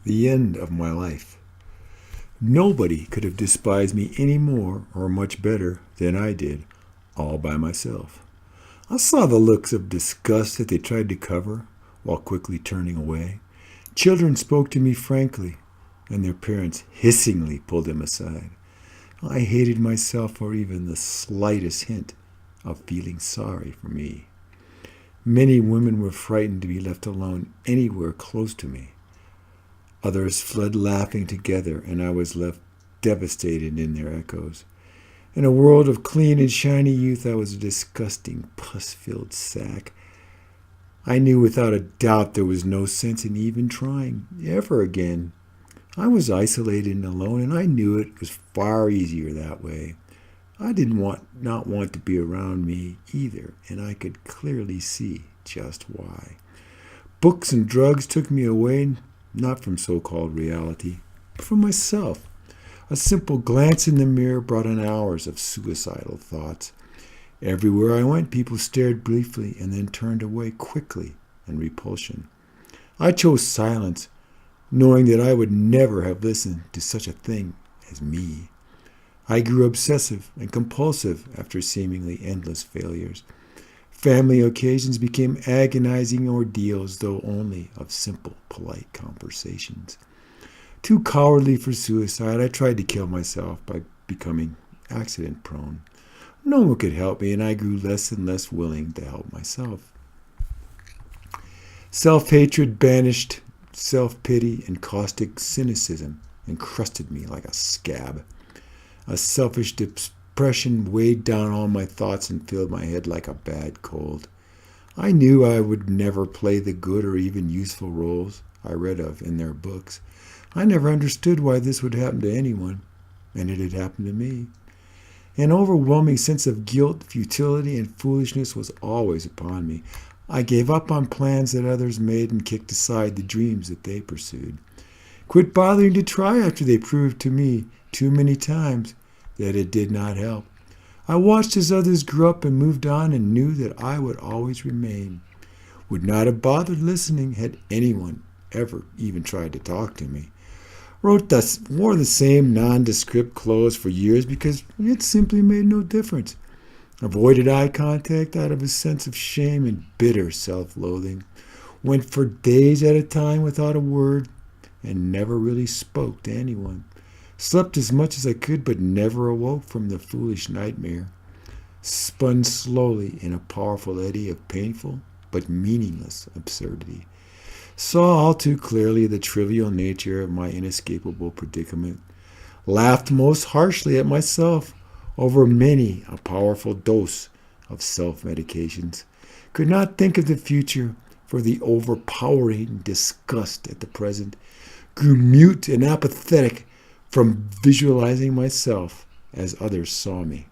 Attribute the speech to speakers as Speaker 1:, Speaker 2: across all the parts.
Speaker 1: the end of my life. Nobody could have despised me any more or much better than I did, all by myself. I saw the looks of disgust that they tried to cover while quickly turning away. Children spoke to me frankly, and their parents hissingly pulled them aside. I hated myself for even the slightest hint of feeling sorry for me. Many women were frightened to be left alone anywhere close to me. Others fled laughing together, and I was left devastated in their echoes. In a world of clean and shiny youth, I was a disgusting, pus-filled sack. I knew without a doubt there was no sense in even trying ever again. I was isolated and alone, and I knew it was far easier that way. I did not want to be around me either, and I could clearly see just why. Books and drugs took me away, not from so-called reality, but from myself. A simple glance in the mirror brought on hours of suicidal thoughts. Everywhere I went, people stared briefly and then turned away quickly in repulsion. I chose silence, knowing that I would never have listened to such a thing as me. I grew obsessive and compulsive after seemingly endless failures. Family occasions became agonizing ordeals, though only of simple, polite conversations. Too cowardly for suicide, I tried to kill myself by becoming accident-prone. No one could help me, and I grew less and less willing to help myself. Self-hatred banished self-pity, and caustic cynicism encrusted me like a scab. A selfish depression weighed down all my thoughts and filled my head like a bad cold. I knew I would never play the good or even useful roles I read of in their books. I never understood why this would happen to anyone, and it had happened to me. An overwhelming sense of guilt, futility, and foolishness was always upon me. I gave up on plans that others made and kicked aside the dreams that they pursued. Quit bothering to try after they proved to me too many times that it did not help. I watched as others grew up and moved on and knew that I would always remain. Would not have bothered listening had anyone ever even tried to talk to me. Wore the same nondescript clothes for years because it simply made no difference. Avoided eye contact out of a sense of shame and bitter self-loathing. Went for days at a time without a word and never really spoke to anyone. Slept as much as I could but never awoke from the foolish nightmare. Spun slowly in a powerful eddy of painful but meaningless absurdity. Saw all too clearly the trivial nature of my inescapable predicament. Laughed most harshly at myself over many a powerful dose of self-medications. Could not think of the future for the overpowering disgust at the present. Grew mute and apathetic from visualizing myself as others saw me.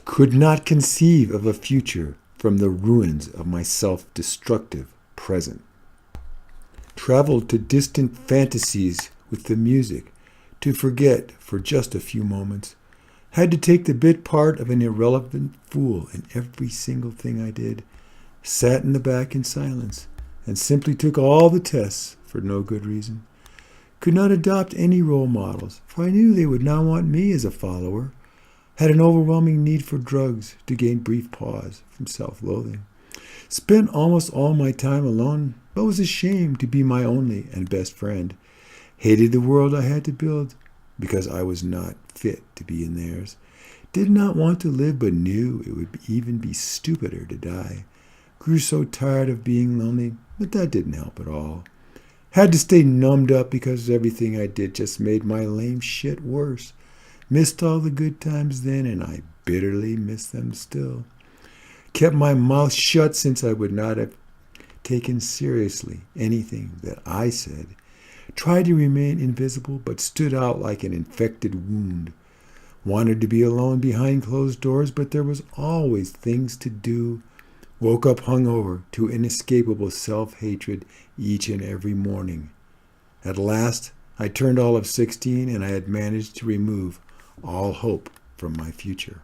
Speaker 1: Could not conceive of a future from the ruins of my self-destructive present. Traveled to distant fantasies with the music to forget for just a few moments. Had to take the bit part of an irrelevant fool in every single thing I did. Sat in the back in silence and simply took all the tests for no good reason. Could not adopt any role models, for I knew they would not want me as a follower. Had an overwhelming need for drugs to gain brief pause from self-loathing. Spent almost all my time alone, but was ashamed to be my only and best friend. Hated the world I had to build because I was not fit to be in theirs. Did not want to live, but knew it would even be stupider to die. Grew so tired of being lonely, but that didn't help at all. Had to stay numbed up because everything I did just made my lame shit worse. Missed all the good times then, and I bitterly miss them still. Kept my mouth shut since I would not have taken seriously anything that I said. Tried to remain invisible, but stood out like an infected wound. Wanted to be alone behind closed doors, but there was always things to do. Woke up hungover to inescapable self-hatred each and every morning. At last, I turned all of 16, and I had managed to remove all hope from my future.